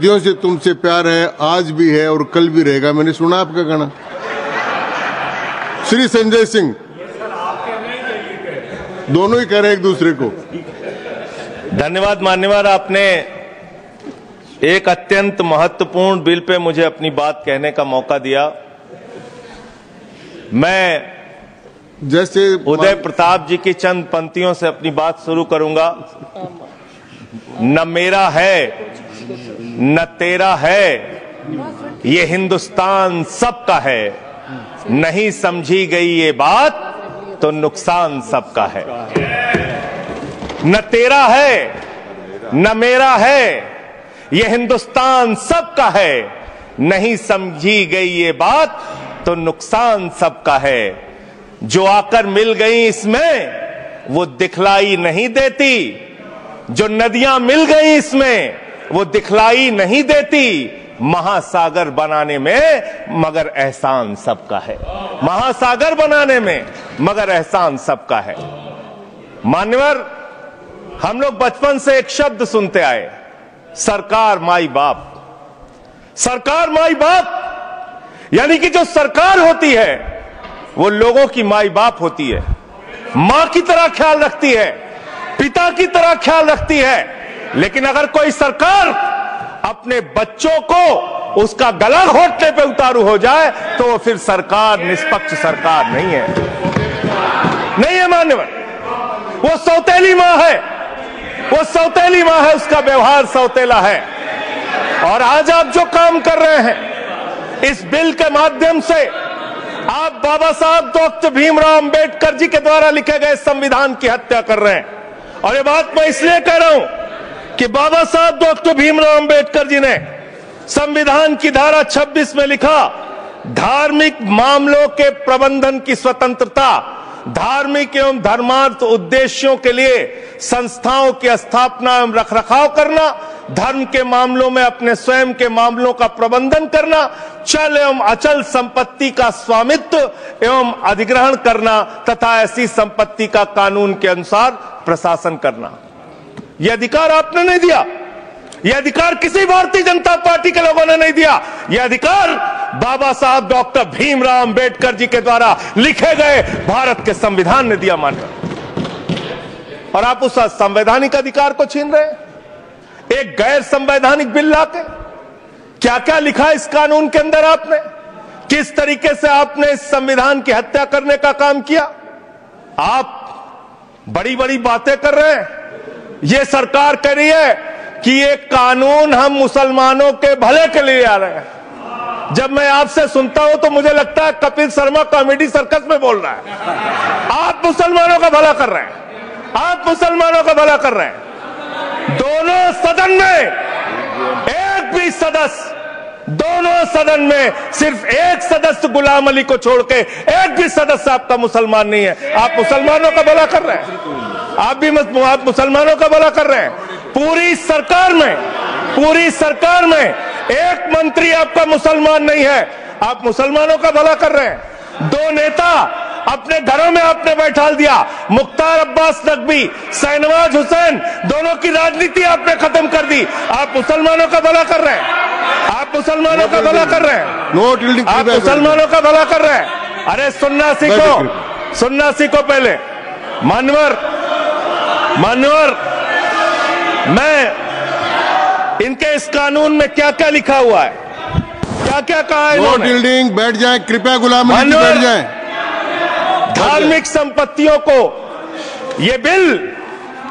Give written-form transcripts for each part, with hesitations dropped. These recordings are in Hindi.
सदियों से तुमसे प्यार है, आज भी है और कल भी रहेगा। मैंने सुना आपका गाना। श्री संजय सिंह दोनों ही कह रहे हैं एक दूसरे को। धन्यवाद मान्यवर, आपने एक अत्यंत महत्वपूर्ण बिल पे मुझे अपनी बात कहने का मौका दिया। मैं जैसे उदय प्रताप जी की चंद पंक्तियों से अपनी बात शुरू करूंगा। न मेरा है न तेरा है, ये हिंदुस्तान सबका है, नहीं समझी गई ये बात तो नुकसान सबका है। न तेरा है न मेरा है, ये हिंदुस्तान सबका है, नहीं समझी गई ये बात तो नुकसान सबका है। जो आकर मिल गई इसमें वो दिखलाई नहीं देती, जो नदियां मिल गई इसमें वो दिखलाई नहीं देती, महासागर बनाने में मगर एहसान सबका है। महासागर बनाने में मगर एहसान सबका है। मान्यवर, हम लोग बचपन से एक शब्द सुनते आए, सरकार माई बाप। सरकार माई बाप यानी कि जो सरकार होती है वो लोगों की माई बाप होती है, मां की तरह ख्याल रखती है, पिता की तरह ख्याल रखती है। लेकिन अगर कोई सरकार अपने बच्चों को उसका गला घोटने पे उतारू हो जाए तो वो फिर सरकार निष्पक्ष सरकार नहीं है। नहीं है मान्यवर, वो सौतेली मां है, वो सौतेली मां है, उसका व्यवहार सौतेला है। और आज आप जो काम कर रहे हैं इस बिल के माध्यम से, आप बाबा साहब डॉक्टर भीमराव अंबेडकर जी के द्वारा लिखे गए संविधान की हत्या कर रहे हैं। और ये बात मैं इसलिए कह रहा हूं कि बाबा साहब डॉक्टर भीमराव अंबेडकर जी ने संविधान की धारा 26 में लिखा, धार्मिक मामलों के प्रबंधन की स्वतंत्रता, धार्मिक एवं धर्मार्थ उद्देश्यों के लिए संस्थाओं की स्थापना एवं रखरखाव करना, धर्म के मामलों में अपने स्वयं के मामलों का प्रबंधन करना, चल एवं अचल संपत्ति का स्वामित्व एवं अधिग्रहण करना तथा ऐसी संपत्ति का कानून के अनुसार प्रशासन करना। यह अधिकार आपने नहीं दिया, यह अधिकार किसी भारतीय जनता पार्टी के लोगों ने नहीं दिया। यह अधिकार बाबा साहब डॉक्टर भीमराव अंबेडकर जी के द्वारा लिखे गए भारत के संविधान ने दिया। मानकर और आप उस संवैधानिक अधिकार को छीन रहे हैं एक गैर संवैधानिक बिल लाके। क्या क्या लिखा इस कानून के अंदर आपने, किस तरीके से आपने इस संविधान की हत्या करने का काम किया। आप बड़ी बड़ी बातें कर रहे हैं। ये सरकार कह रही है कि ये कानून हम मुसलमानों के भले के लिए आ रहे हैं। जब मैं आपसे सुनता हूं तो मुझे लगता है कपिल शर्मा कॉमेडी सर्कस में बोल रहा है। आप मुसलमानों का भला कर रहे हैं, आप मुसलमानों का भला कर रहे हैं। दोनों सदन में एक भी सदस्य, दोनों सदन में सिर्फ एक सदस्य गुलाम अली को छोड़ के एक भी सदस्य आपका मुसलमान नहीं है। आप मुसलमानों का भला कर रहे हैं, आप मुसलमानों का भला कर रहे हैं। पूरी सरकार में एक मंत्री आपका मुसलमान नहीं है, आप मुसलमानों का भला कर रहे हैं। दो नेता अपने घरों में आपने बैठा दिया, मुख्तार अब्बास नकवी, शाहनवाज हुसैन, दोनों की राजनीति आपने खत्म कर दी। आप मुसलमानों का भला कर रहे हैं, आप मुसलमानों का भला कर रहे हैं, आप मुसलमानों का भला कर रहे हैं। अरे सुनना सीखो पहले। मान्यवर, मैं इनके इस कानून में क्या क्या लिखा हुआ है, क्या क्या कहा है इन्होंने। बैठ जाए कृपया, गुलाम अली जी बैठ जाए। धार्मिक संपत्तियों को ये बिल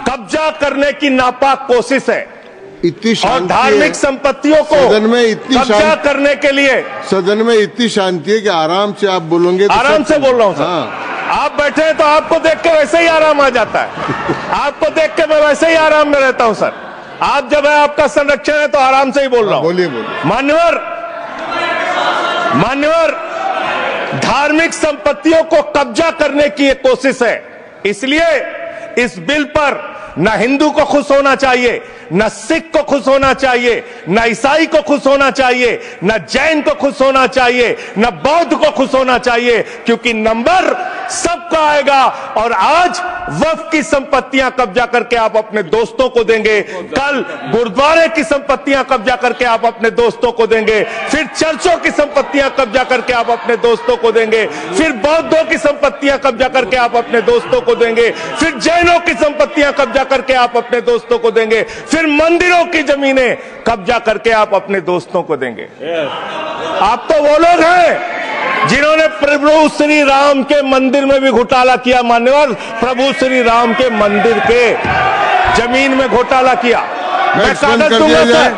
कब्जा करने की नापाक कोशिश है। इतनी शांति और धार्मिक संपत्तियों को सदन में इतनी कब्जा करने के लिए सदन में इतनी शांति है कि आराम से आप बोलोगे तो आराम से बोल रहा हूं सर। हाँ। आप बैठे हैं तो आपको देख के वैसे ही आराम आ जाता है। आपको देख के मैं वैसे ही आराम में रहता हूं सर। आप जब है आपका संरक्षण है तो आराम से ही बोल रहा हूं। बोलिए। मान्यवर, धार्मिक संपत्तियों को कब्जा करने की एक कोशिश है। इसलिए इस बिल पर न हिंदू को खुश होना चाहिए, न सिख को खुश होना चाहिए, न ईसाई को खुश होना चाहिए, न जैन को खुश होना चाहिए, न बौद्ध को खुश होना चाहिए, क्योंकि नंबर सबका आएगा। और आज वक्फ की संपत्तियां कब्जा करके आप अपने दोस्तों को देंगे, कल गुरुद्वारे की संपत्तियां कब्जा करके आप अपने दोस्तों को देंगे, फिर चर्चों की संपत्तियां कब्जा करके आप अपने दोस्तों को देंगे, फिर बौद्धों की संपत्तियां कब्जा करके आप अपने दोस्तों को देंगे, फिर जैनों की संपत्तियां कब्जा करके आप अपने दोस्तों को देंगे, फिर मंदिरों की जमीनें कब्जा करके आप अपने दोस्तों को देंगे। आप तो वो लोग हैं जिन्होंने प्रभु श्री राम के मंदिर में भी घोटाला किया। मान्यवर, प्रभु श्री राम के मंदिर के जमीन में घोटाला किया। मैं कागज दूंगा सर,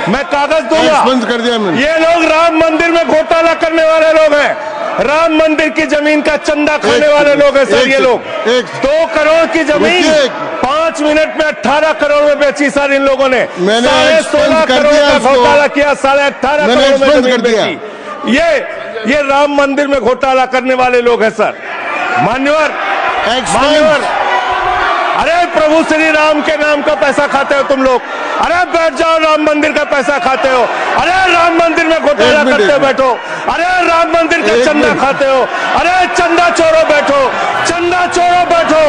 मैं कागज दूंगा। कर दिया मैंने। ये लोग राम मंदिर में घोटाला करने वाले लोग हैं, राम मंदिर की जमीन का चंदा खाने वाले लोग हैं सर। ये लोग 2 करोड़ की जमीन 5 मिनट में 18 करोड़ में बेची सर इन लोगों ने। 16.5 करोड़ का घोटाला किया, 18.5 करोड़ में जमीन बेची। ये राम मंदिर में घोटाला करने वाले लोग हैं सर। मान्यवर, अरे प्रभु श्री राम के नाम का पैसा खाते हो तुम लोग। अरे बैठ जाओ, राम मंदिर का पैसा खाते हो। अरे राम मंदिर में घोटाला करते हो, बैठो। अरे राम मंदिर का चंदा खाते हो। अरे चंदा चोरो बैठो, चंदा चोरो बैठो,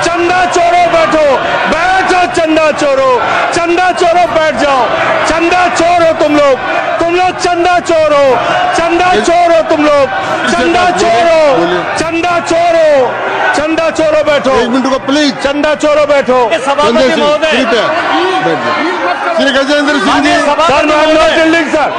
चंदा चोरो बैठो, बैठो चंदा चोरो, चंदा चोरो बैठ जाओ। चंदा चोरो तुम लोग चंदा चोरो, चंदा चोरो तुम लोग, चंदा चोरो, चंदा चोरो, चंदा चोरो बैठो। 1 मिनट को प्लीज। चंदा चोरो बैठो। सभापति महोदय, श्री गजेंद्र सिंह जी। सर मैं not dealing sir,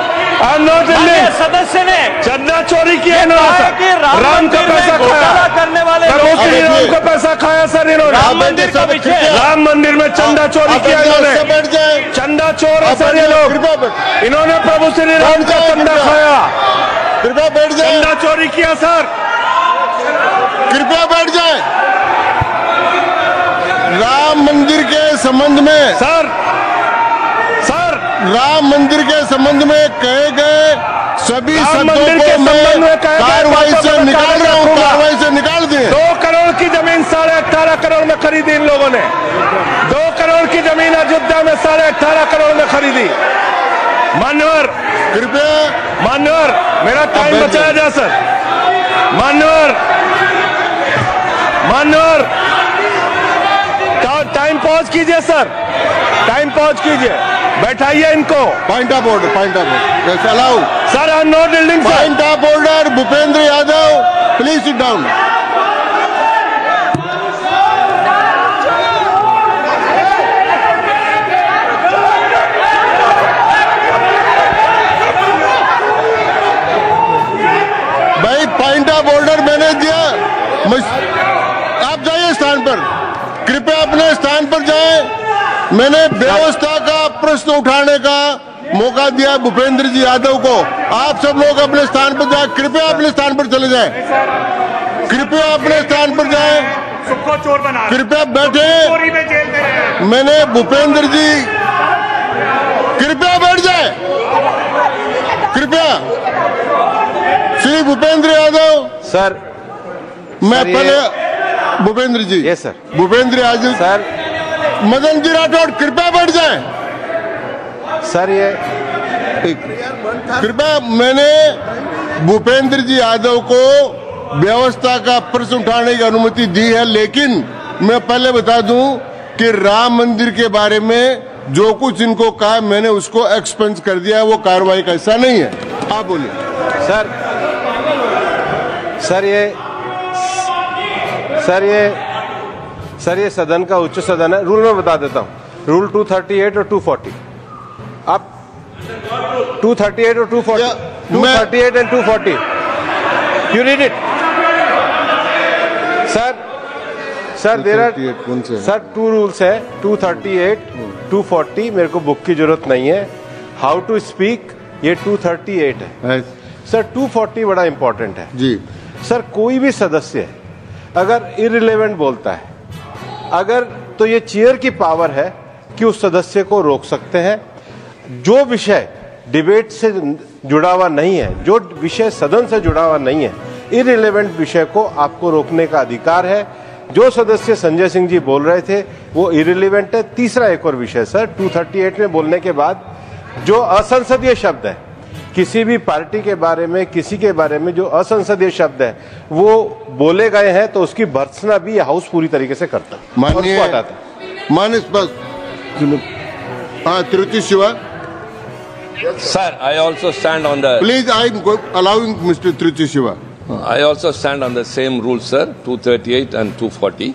I am not dealing. सदस्य ने चंदा चोरी किया इन्होंने, राम का पैसा खाया करने वाले राम का पैसा खाया सर इन्होंने। राम मंदिर का पीछे, राम मंदिर में चंदा चोरी किया इन्होंने। चंदा चोर है सर ये लोग। इन्होंने प्रभु श्री राम का चंदा खाया। कृपया बैठ जाए। चंदा चोरी किया सर। कृपया बैठ जाए। राम मंदिर के संबंध में सर राम मंदिर के संबंध में कहे गए सभी शब्दों को मैं कार्रवाई से निकाल रहा हूं, कार्रवाई से निकाल दिए। 2 करोड़ की जमीन 18.5 करोड़ में खरीदी इन लोगों ने। 2 करोड़ की जमीन अयोध्या में 18.5 करोड़ में खरीदी। मान्यवर, कृपया मान्यवर मेरा टाइम बचाया जाए सर। मान्यवर, टाइम पॉज कीजिए सर, टाइम पॉज कीजिए, बैठाइए इनको। Point of order, point of order allow sir. I am not dealing sir. Point of order Bhupendra Yadav, please sit down. भाई पॉइंट ऑफ ऑर्डर मैंने दिया, आप जाइए स्थान पर, कृपया अपने स्थान पर जाएं। मैंने व्यवस्था का प्रश्न उठाने का मौका दिया भूपेंद्र जी यादव को। आप सब लोग अपने स्थान पर जाएं, कृपया अपने स्थान पर चले जाएं, कृपया अपने स्थान पर जाएं, कृपया बैठे। मैंने भूपेंद्र जी, कृपया बैठ जाए, कृपया। श्री भूपेंद्र यादव सर। मैं पहले Bhupendra ji, yes sir. Bhupendra Yadav sir. Madan ji Rathore, कृपया बैठ जाएं सर। ये कृपया, मैंने भूपेंद्र जी यादव को व्यवस्था का प्रश्न उठाने की अनुमति दी है, लेकिन मैं पहले बता दूं कि राम मंदिर के बारे में जो कुछ इनको कहा मैंने उसको एक्सपेंस कर दिया है, वो कार्रवाई का हिस्सा नहीं है। आप बोलिए सर। सर ये सदन का उच्च सदन है। रूल में बता देता हूं, रूल 238 और 240। आप 238 और 240, 238 and 240, you read it sir. There are sir 2 rules है, 238, 240। मेरे को बुक की जरूरत नहीं है। हाउ टू स्पीक ये 238 है सर। 240 बड़ा इंपॉर्टेंट है जी सर। कोई भी सदस्य अगर इररिलेवेंट बोलता है, अगर तो ये चेयर की पावर है कि उस सदस्य को रोक सकते हैं। जो विषय डिबेट से जुड़ा हुआ नहीं है, जो विषय सदन से जुड़ा हुआ नहीं है, इररिलेवेंट विषय को आपको रोकने का अधिकार है। जो सदस्य संजय सिंह जी बोल रहे थे वो इरिलीवेंट है। तीसरा एक और विषय सर, 238 में बोलने के बाद जो असंसदीय शब्द है किसी भी पार्टी के बारे में, किसी के बारे में जो असंसदीय शब्द है वो बोले गए हैं तो उसकी भर्त्सना भी हाउस पूरी तरीके से करता है। माननीय Tiruchi Shiva. Sir, I also stand on the... Please, I am allowing Mr. Tiruchi Shiva. I also stand on the same rule, sir, 238 and 240.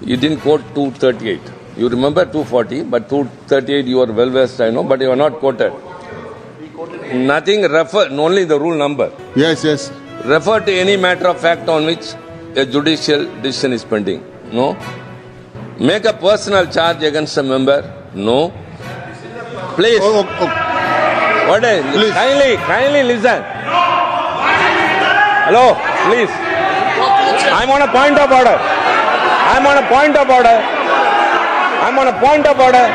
You didn't quote 238. You remember 240, but 238 you are well versed, I know, but you are not quoted. Nothing refer, only the rule number. Yes, yes. Refer to any matter of fact on which a judicial decision is pending. No. Make a personal charge against a member. No. Please. What is? Please. Kindly listen. Hello, please. I'm on a point of order. I'm on a point of order. I'm on a point of order.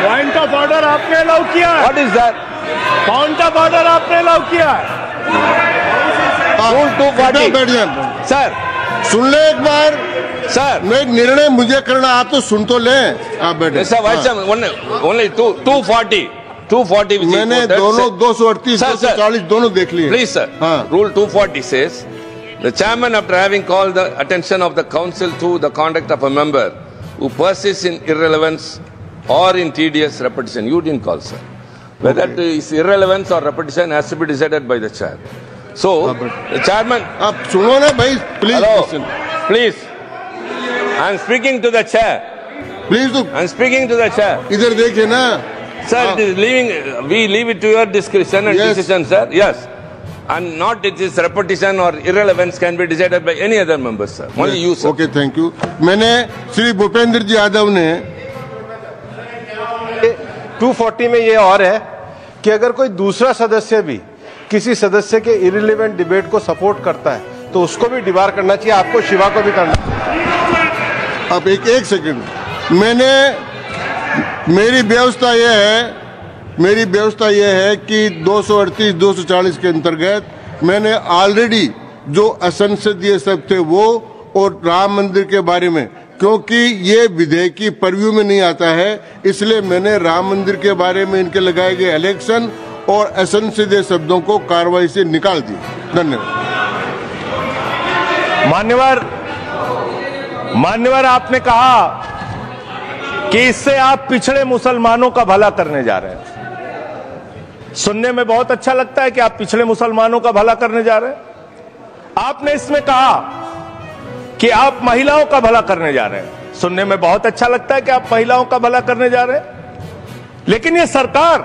Point of order आपने अलाउ किया है। What is that? Point of order आपने अलाउ किया है। Rule 240. बैठ जाए। Sir. सुन ले एक बार। Sir. मैं निर्णय मुझे करना, आप तो सुन तो लें। आप बैठे। Sir, only 240. 240. मैंने दोनों 238, 240 दोनों देख लिए। Please, sir. Rule 240 says, the chairman, after having called the attention of the council to the conduct of a member who persists in irrelevance or in tedious repetition, you didn't call, sir. Whether it is irrelevance or repetition has to be decided by the chair. So, the chairman... आप सुनो ना भाई, please. Hello, please. I am speaking to the chair. Please do. I am speaking to the chair. इधर देखिए ना। Sir, it is we leave it to your discretion and decision, sir. Yes. And not it is repetition or irrelevance can be decided by any other member, sir. Only you, sir. Okay, thank you. मैंने श्री भूपेंद्र जी यादव ने 240 में ये और है कि अगर कोई दूसरा सदस्य भी किसी सदस्य के इरिलेवेंट डिबेट को सपोर्ट करता है तो उसको भी डिबार करना चाहिए, आपको शिवा को भी करना चाहिए। अब एक सेकंड, मेरी व्यवस्था यह है कि 238, 240 के अंतर्गत मैंने ऑलरेडी जो असंसदीय सब थे वो और राम मंदिर के बारे में, क्योंकि ये विधेयक की परव्यू में नहीं आता है, इसलिए मैंने राम मंदिर के बारे में इनके लगाए गए इलेक्शन और असंसदीय शब्दों को कार्रवाई से निकाल दिया। धन्यवाद। मान्यवर, आपने कहा कि इससे आप पिछड़े मुसलमानों का भला करने जा रहे हैं। सुनने में बहुत अच्छा लगता है कि आप पिछड़े मुसलमानों का भला करने जा रहे हैं। आपने इसमें कहा कि आप महिलाओं का भला करने जा रहे हैं। सुनने में बहुत अच्छा लगता है कि आप महिलाओं का भला करने जा रहे हैं, लेकिन ये सरकार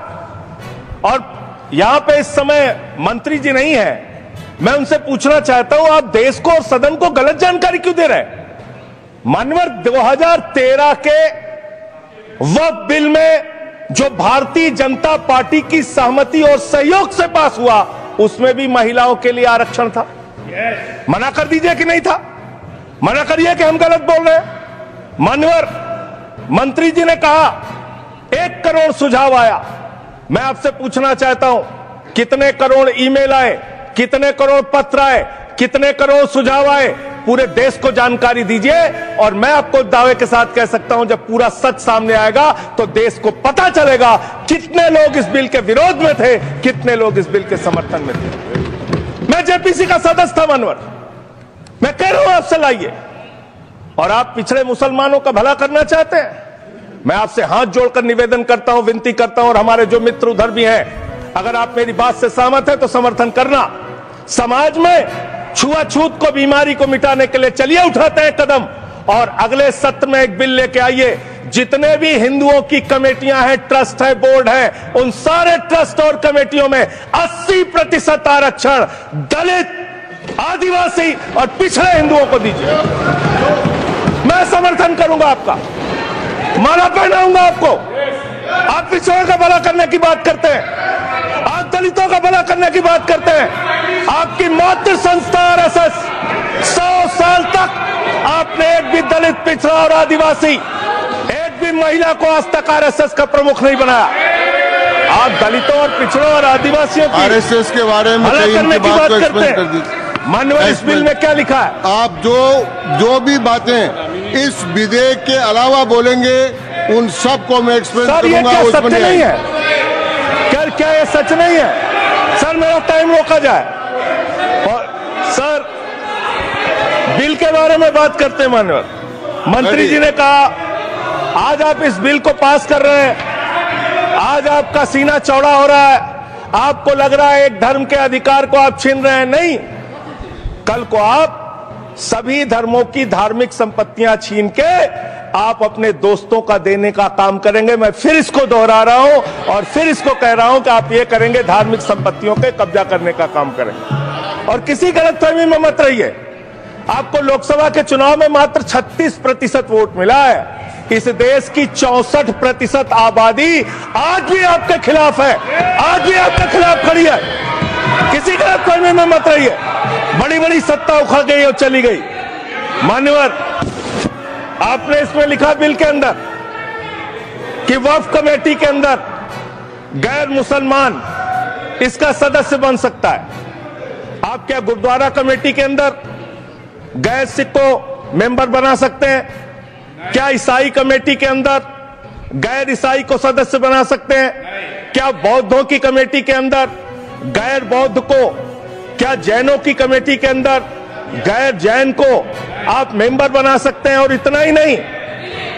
और यहां पे इस समय मंत्री जी नहीं है, मैं उनसे पूछना चाहता हूं, आप देश को और सदन को गलत जानकारी क्यों दे रहे हैं? मानवर, 2013 के वक्फ बिल में जो भारतीय जनता पार्टी की सहमति और सहयोग से पास हुआ, उसमें भी महिलाओं के लिए आरक्षण था। मना कर दीजिए कि नहीं था? मना करिए कि हम गलत बोल रहे हैं। मान्यवर, मंत्री जी ने कहा 1 करोड़ सुझाव आया। मैं आपसे पूछना चाहता हूं, कितने करोड़ ईमेल आए, कितने करोड़ पत्र आए, कितने करोड़ सुझाव आए? पूरे देश को जानकारी दीजिए और मैं आपको दावे के साथ कह सकता हूं, जब पूरा सच सामने आएगा तो देश को पता चलेगा कितने लोग इस बिल के विरोध में थे, कितने लोग इस बिल के समर्थन में थे। मैं जेपीसी का सदस्य था मानवर, मैं कह रहा हूं आपसे लाइए। और आप पिछड़े मुसलमानों का भला करना चाहते हैं? मैं आपसे हाथ जोड़कर निवेदन करता हूं, विनती करता हूं, और हमारे जो मित्र उधर भी हैं, अगर आप मेरी बात से सहमत हैं तो समर्थन करना। समाज में छुआछूत को, बीमारी को मिटाने के लिए चलिए उठाते हैं कदम, और अगले सत्र में एक बिल लेके आइए। जितने भी हिंदुओं की कमेटियां हैं, ट्रस्ट है, बोर्ड है, उन सारे ट्रस्ट और कमेटियों में 80% आरक्षण दलित, आदिवासी और पिछड़े हिंदुओं को दीजिए। मैं समर्थन करूंगा आपका, माला पहनाऊंगा आपको। आप पिछड़ों का भला करने की बात करते हैं, आप दलितों का भला करने की बात करते हैं। आपकी मातृ संस्था आरएसएस 100 साल तक आपने एक भी दलित, पिछड़ा और आदिवासी, एक भी महिला को आज तक आरएसएस का प्रमुख नहीं बनाया। आप दलितों और पिछड़ों और आदिवासियों की आरएसएस के बारे में भला करने की बात करते हैं। माननीय इस बिल में क्या लिखा है? आप जो भी बातें इस विधेयक के अलावा बोलेंगे उन सबको मैं एक्सप्लेन सर, ये करूंगा। क्या उसमें सत्य नहीं है? क्या ये सच नहीं है? सर, मेरा टाइम रोका जाए। और सर, बिल के बारे में बात करते हैं। माननीय मंत्री जी ने कहा आज आप इस बिल को पास कर रहे हैं, आज आपका सीना चौड़ा हो रहा है, आपको लग रहा है एक धर्म के अधिकार को आप छीन रहे हैं। नहीं, कल को आप सभी धर्मों की धार्मिक संपत्तियां छीन के आप अपने दोस्तों का देने का काम करेंगे। मैं फिर इसको दोहरा रहा हूं और फिर इसको कह रहा हूं कि आप ये करेंगे, धार्मिक संपत्तियों पे कब्जा करने का काम करेंगे। और किसी गलतफहमी में मत रहिए। आपको लोकसभा के चुनाव में मात्र 36% वोट मिला है। इस देश की 64% आबादी आज भी आपके खिलाफ है, आज भी आपके खिलाफ खड़ी है। किसी गलतफहमी में मत रहिए। बड़ी बड़ी सत्ता उखड़ गई और चली गई। मान्यवर, आपने इसमें लिखा बिल के अंदर कि वक्फ कमेटी के अंदर गैर मुसलमान इसका सदस्य बन सकता है। आप क्या गुरुद्वारा कमेटी के अंदर गैर सिख को मेंबर बना सकते हैं? क्या ईसाई कमेटी के अंदर गैर ईसाई को सदस्य बना सकते हैं? क्या बौद्धों की कमेटी के अंदर गैर बौद्ध को, क्या जैनों की कमेटी के अंदर गैर जैन को आप मेंबर बना सकते हैं? और इतना ही नहीं,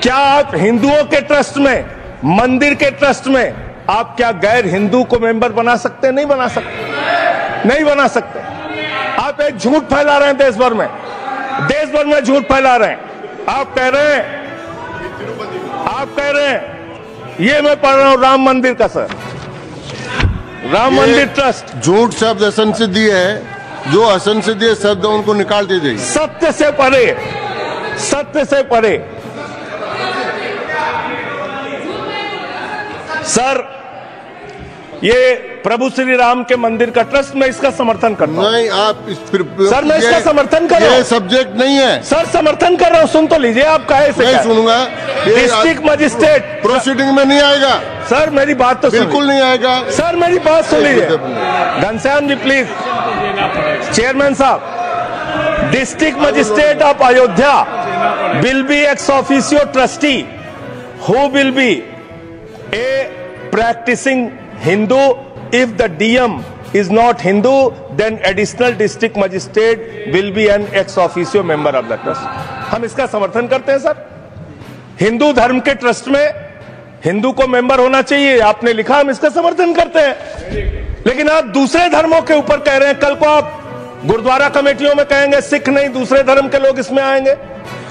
क्या आप हिंदुओं के ट्रस्ट में, मंदिर के ट्रस्ट में आप क्या गैर हिंदू को मेंबर बना सकते हैं? नहीं बना सकते, नहीं बना सकते। आप एक झूठ फैला रहे हैं देश भर में, देश भर में झूठ फैला रहे हैं। आप कह रहे हैं ये मैं पढ़ रहा हूं राम मंदिर का, सर, राम मंदिर ट्रस्ट। झूठ शब्द असंसदीय है, जो असंसदीय शब्द है उनको निकाल दीजिए। सत्य से परे, सत्य से परे। सर, ये प्रभु श्री राम के मंदिर का ट्रस्ट, मैं इसका समर्थन करता हूं। नहीं, आप सर, मैं इसका समर्थन कर रहा हूं। ये सब्जेक्ट नहीं है सर, समर्थन कर रहा हूं। सुन तो लीजिए, आप कहे से नहीं सुनूंगा। डिस्ट्रिक्ट मजिस्ट्रेट प्रोसीडिंग में नहीं आएगा सर, मेरी बात तो बिल्कुल नहीं आएगा। सर, मेरी बात सुन लीजिए। घनश्याम जी प्लीज, चेयरमैन साहब, district magistrate of Ayodhya will be ex officio trustee who will be a practicing Hindu. If the DM is not Hindu, then additional district magistrate will be an ex officio member of the trust. हम इसका समर्थन करते हैं सर। हिंदू धर्म के ट्रस्ट में हिंदू को मेंबर होना चाहिए, आपने लिखा, हम इसका समर्थन करते हैं। लेकिन आप दूसरे धर्मों के ऊपर कह रहे हैं। कल को आप गुरुद्वारा कमेटियों में कहेंगे सिख नहीं, दूसरे धर्म के लोग इसमें आएंगे।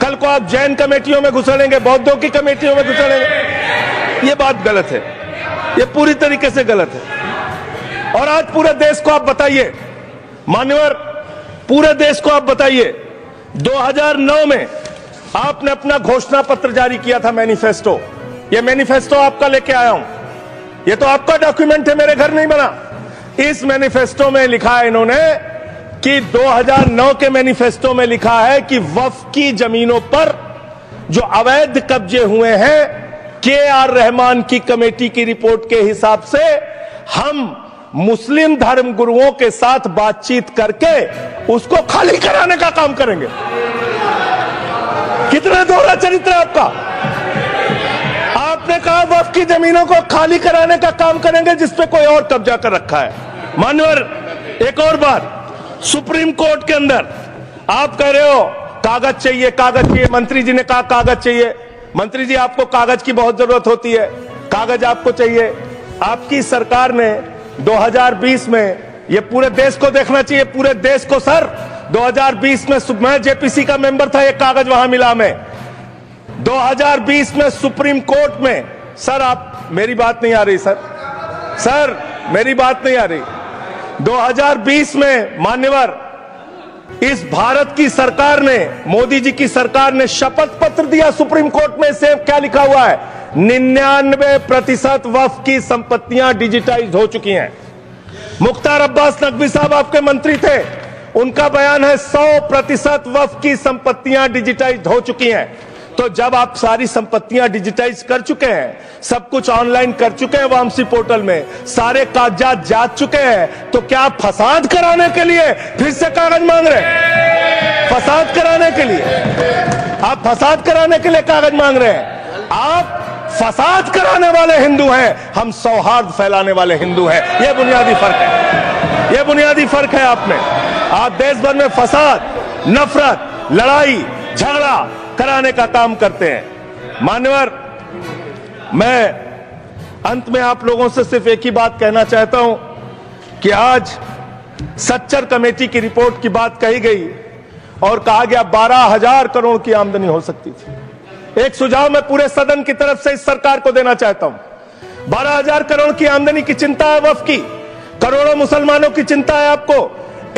कल को आप जैन कमेटियों में घुसड़ेंगे, बौद्धों की कमेटियों में घुसड़ेंगे। ये बात गलत है, ये पूरी तरीके से गलत है। और आज पूरे देश को आप बताइए, मान्यवर, पूरे देश को आप बताइए, 2009 में आपने अपना घोषणा पत्र जारी किया था, मैनिफेस्टो। ये मैनिफेस्टो आपका लेके आया हूं, ये तो आपका डॉक्यूमेंट है, मेरे घर नहीं बना। इस मैनिफेस्टो में लिखा है इन्होंने कि 2009 के मैनिफेस्टो में लिखा है कि वक्फ की जमीनों पर जो अवैध कब्जे हुए हैं, के.आर. रहमान की कमेटी की रिपोर्ट के हिसाब से हम मुस्लिम धर्म गुरुओं के साथ बातचीत करके उसको खाली कराने का काम करेंगे। कितना दोहरा चरित्र है आपका। आपने कहा वक्फ की जमीनों को खाली कराने का काम करेंगे जिसपे कोई और कब्जा कर रखा है। मान्यवर, एक और बात, सुप्रीम कोर्ट के अंदर आप कह रहे हो कागज चाहिए, कागज चाहिए। मंत्री जी ने कहा कागज चाहिए। मंत्री जी, आपको कागज की बहुत जरूरत होती है, कागज आपको चाहिए। आपकी सरकार ने 2020 में, ये पूरे देश को देखना चाहिए, पूरे देश को सर, 2020 में मैं जेपीसी का मेंबर था, एक कागज वहां मिला मैं 2020 में सुप्रीम कोर्ट में। सर, आप, मेरी बात नहीं आ रही सर, सर मेरी बात नहीं आ रही। 2020 में मान्यवर, इस भारत की सरकार ने, मोदी जी की सरकार ने शपथ पत्र दिया सुप्रीम कोर्ट में। से क्या लिखा हुआ है? 99% वक्फ की संपत्तियां डिजिटाइज हो चुकी हैं। मुख्तार अब्बास नकवी साहब आपके मंत्री थे, उनका बयान है 100% वक्फ की संपत्तियां डिजिटाइज हो चुकी हैं। तो जब आप सारी संपत्तियां डिजिटाइज कर चुके हैं, सब कुछ ऑनलाइन कर चुके हैं वामसी पोर्टल में, सारे कागजात जांच चुके हैं, तो क्या आप फसाद कराने के लिए फिर से कागज मांग रहे हैं? फसाद कराने के लिए आप फसाद कराने के लिए कागज मांग रहे हैं? आप फसाद कराने वाले हिंदू हैं, हम सौहार्द फैलाने वाले हिंदू हैं। यह बुनियादी फर्क है, यह बुनियादी फर्क है आप में। आप देश भर में फसाद, नफरत, लड़ाई, झगड़ा कराने का काम करते हैं। मान्यवर, मैं अंत में आप लोगों से सिर्फ एक ही बात कहना चाहता हूं कि आज सच्चर कमेटी की रिपोर्ट की बात कही गई और कहा गया 12,000 करोड़ की आमदनी हो सकती थी। एक सुझाव मैं पूरे सदन की तरफ से इस सरकार को देना चाहता हूं। 12,000 करोड़ की आमदनी की चिंता है वक्फ की, करोड़ों मुसलमानों की चिंता है आपको।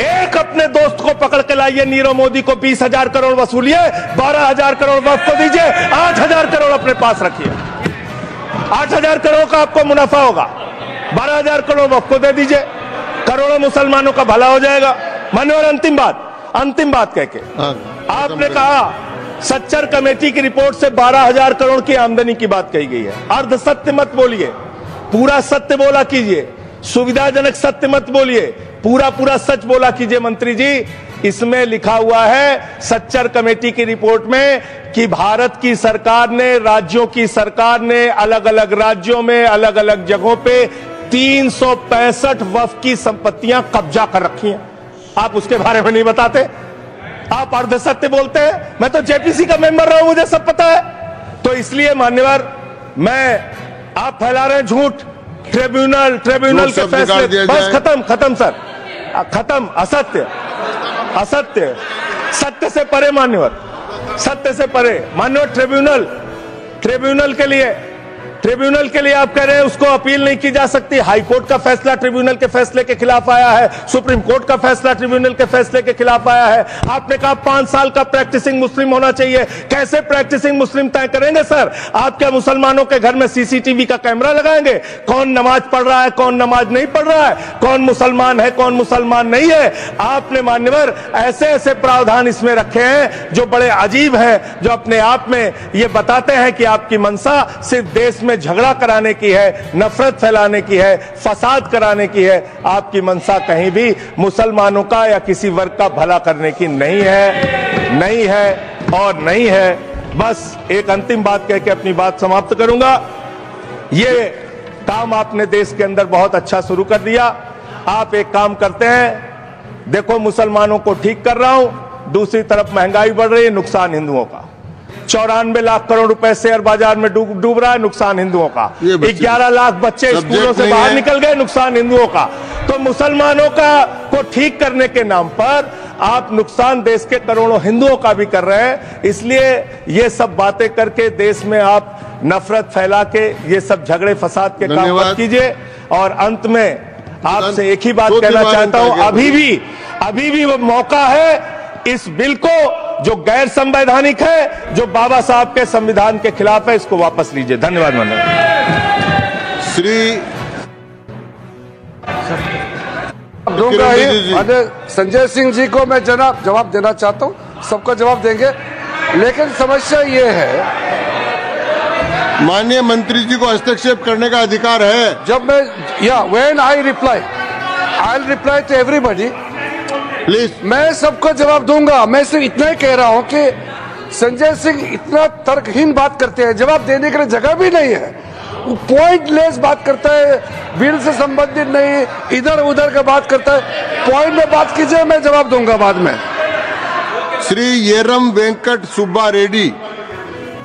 एक अपने दोस्त को पकड़ के लाइए, नीरव मोदी को 20,000 करोड़ वसूलिए, 12,000 करोड़ वक्फ को दीजिए, 8,000 करोड़ अपने पास रखिए। 8,000 करोड़ का आपको मुनाफा होगा, 12,000 करोड़ वक्फ को दे दीजिए, करोड़ों मुसलमानों का भला हो जाएगा। मान्यवर, अंतिम बात कह के आपने कहा सच्चर कमेटी की रिपोर्ट से 12,000 करोड़ की आमदनी की बात कही गई है। अर्ध सत्य मत बोलिए, पूरा सत्य बोला कीजिए। सुविधाजनक सत्य मत बोलिए, पूरा सच बोला कीजिए। मंत्री जी, इसमें लिखा हुआ है सच्चर कमेटी की रिपोर्ट में कि भारत की सरकार ने, राज्यों की सरकार ने अलग अलग राज्यों में अलग अलग जगहों पे 365 वक्फ की संपत्तियां कब्जा कर रखी हैं। आप उसके बारे में नहीं बताते, आप अर्ध सत्य बोलते हैं। मैं तो जेपीसी का मेंबर रहा हूं, मुझे सब पता है। तो इसलिए मान्यवर, आप फैला रहे हैं झूठ, ट्रिब्यूनल के फैसले, बस खत्म सर, खत्म। असत्य, सत्य से परे मान्यवर, सत्य से परे मान्यवर। ट्रिब्यूनल के लिए आप कह रहे हैं उसको अपील नहीं की जा सकती। हाई कोर्ट का फैसला ट्रिब्यूनल के फैसले के खिलाफ आया है, सुप्रीम कोर्ट का फैसला ट्रिब्यूनल के फैसले के खिलाफ आया है। आपने कहा 5 साल का प्रैक्टिसिंग मुस्लिम होना चाहिए। कैसे प्रैक्टिसिंग मुस्लिम तय करेंगे सर? आप क्या मुसलमानों के घर में सीसीटीवी का कैमरा लगाएंगे? कौन नमाज पढ़ रहा है, कौन नमाज नहीं पढ़ रहा है, कौन मुसलमान है, कौन मुसलमान नहीं है? आपने मान्यवर ऐसे प्रावधान इसमें रखे हैं जो बड़े अजीब है, जो अपने आप में ये बताते हैं कि आपकी मंशा सिर्फ देश में झगड़ा कराने की है, नफरत फैलाने की है, फसाद कराने की है। आपकी मंशा कहीं भी मुसलमानों का या किसी वर्ग का भला करने की नहीं है। बस एक अंतिम बात कह के अपनी बात समाप्त करूंगा। ये काम आपने देश के अंदर बहुत अच्छा शुरू कर दिया। आप एक काम करते हैं, देखो मुसलमानों को ठीक कर रहा हूं, दूसरी तरफ महंगाई बढ़ रही है, नुकसान हिंदुओं का। 94 लाख करोड़ रुपए शेयर बाजार में डूब रहा है, नुकसान हिंदुओं का। 11 लाख बच्चे स्कूलों से बाहर निकल गए, नुकसान हिंदुओं का। तो मुसलमानों को ठीक करने के नाम पर आप नुकसान देश के करोड़ों हिंदुओं का भी कर रहे हैं। इसलिए ये सब बातें करके देश में आप नफरत फैला के ये सब झगड़े फसाद के काम मत कीजिए। और अंत में आपसे एक ही बात कहना चाहता हूं, अभी भी वो मौका है इस बिल को जो गैर संवैधानिक है, जो बाबा साहब के संविधान के खिलाफ है, इसको वापस लीजिए। धन्यवाद। श्री दूंगा ही। संजय सिंह जी को मैं जवाब देना चाहता हूँ, सबका जवाब देंगे, लेकिन समस्या ये है, माननीय मंत्री जी को हस्तक्षेप करने का अधिकार है। जब मैं when I reply to everybody, please, मैं सबको जवाब दूंगा। मैं सिर्फ इतना ही कह रहा हूं कि संजय सिंह इतना तर्कहीन बात करते हैं, जवाब देने के लिए जगह भी नहीं है। वो पॉइंटलेस बात करता है, बिल से संबंधित नहीं, इधर उधर का बात करता है। पॉइंट में बात कीजिए, मैं जवाब दूंगा बाद में। श्री येरम वेंकट सुब्बा रेड्डी।